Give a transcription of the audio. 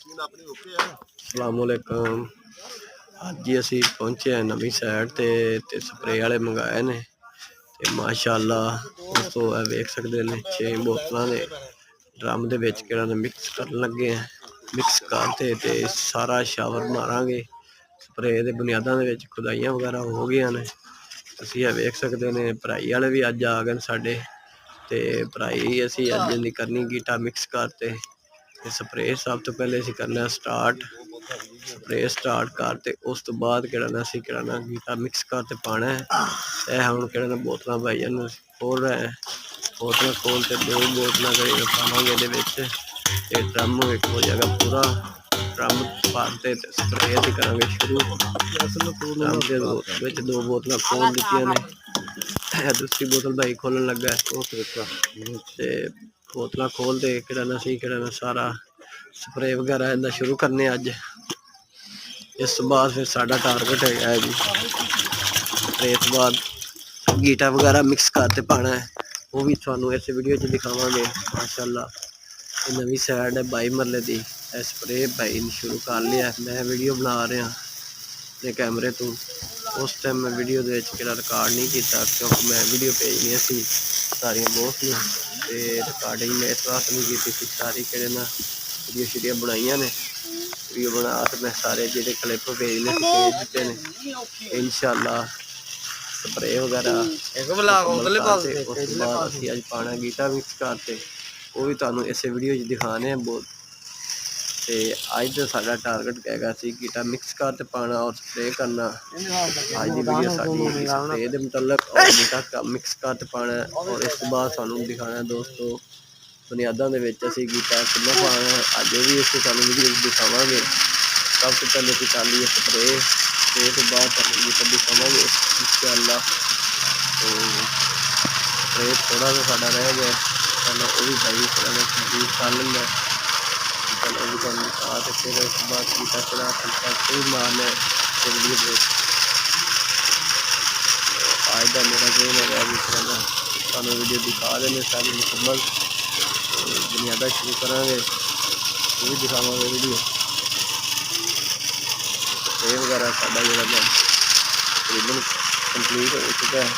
अस्सलामुअलैकुम। अज ही असी पहुंचे हैं नवी साइड ते स्प्रे वाले मंगाए ने ते माशाअल्लाह दोस्तों वेख सकते हैं 6 बोतलों ने ड्रम दे विच मिक्स करन लगे हैं। मिक्स करते ते सारा शावर मारांगे। स्प्रे दे बुनियादां दे विच खुदाइयां वगैरह हो गई ने। असी वेख सकते हैं भराई वाले भी अज आ गए साडे ते भराई असी अज नहीं करनी गीटा मिक्स करते स्प्रे सब तो पहले असी करना स्टार्ट स्प्रे स्टार्ट करते उस तो बाद असी गीटा मिक्स करते पाना है। हम बोतल भाई खोल रहे हैं। बोतल खोल के 2 बोतल पावे ड्रम हो जाएगा पूरा। ड्रम भरते स्प्रे असी करा शुरू। ड्रम के 2 बोतल खोल दी ने। दूसरी बोतल भाई खोलन लगा है। बोतल खोलते असी सारा स्प्रे वगैरह इदा शुरू करने अज। इस बाद फिर साडा टारगेट है जी स्प्रे तो बाद गीटा वगैरह मिक्स करते पाना है। वो भी थानू इस वीडियो च दिखावांगे। माशाअल्लाह नवी साइड है 22 मरले की स्प्रे भाई ने शुरू कर लिया। मैं वीडियो बना रहा अपने कैमरे तो उस टाइम मैं वीडियो रिकॉर्ड नहीं किया क्योंकि मैं वीडियो भेजनी सी सारिया दोस्त ने रिकॉर्डिंग मैं इस वास्ते नहीं की थी। सारी वीडियो शीडियो बनाइया ने वीडियो बना के मैं सारे जो क्लिप भेजने भेज दिते ने। इंशाअल्लाह स्प्रे वगैरह अज पाना गीटा मिक्स करते वो भी तुहानू इस वीडियो दिखाने हैं। बहुत तो अज का साडा टारगेट हैगा सी गीटा मिक्स करते पाना और स्प्रे करना। अज की वीडियो साडी स्प्रे के मुतलक और गीटा मिक्स करते पाना और इस बाद सानू दिखाना दोस्तों बुनियादा असी गीटा कितना पाना है। अज भी इस वीडियो दिखावे। सब तो पहले अभी कर ली स्प्रे स्प्रे तो बाद गीटा दिखावे इंशाअल्लाह। तो स्प्रे थोड़ा सा साडा रह गया चलो वो भी भाई कंप्लीट कर लेंगे। चलो भी दिखा तो फिर उस बाद गीटा चढ़ा मारना वीडियो। आज का मेरा गेम है भी थोड़ा वीडियो दिखा देने सारी मुकम्मल बुनियादा शुरू करा वो भी दिखावे वीडियो। स्प्रे वगैरह साडा जो तकरीबन कंप्लीट हो चुका है।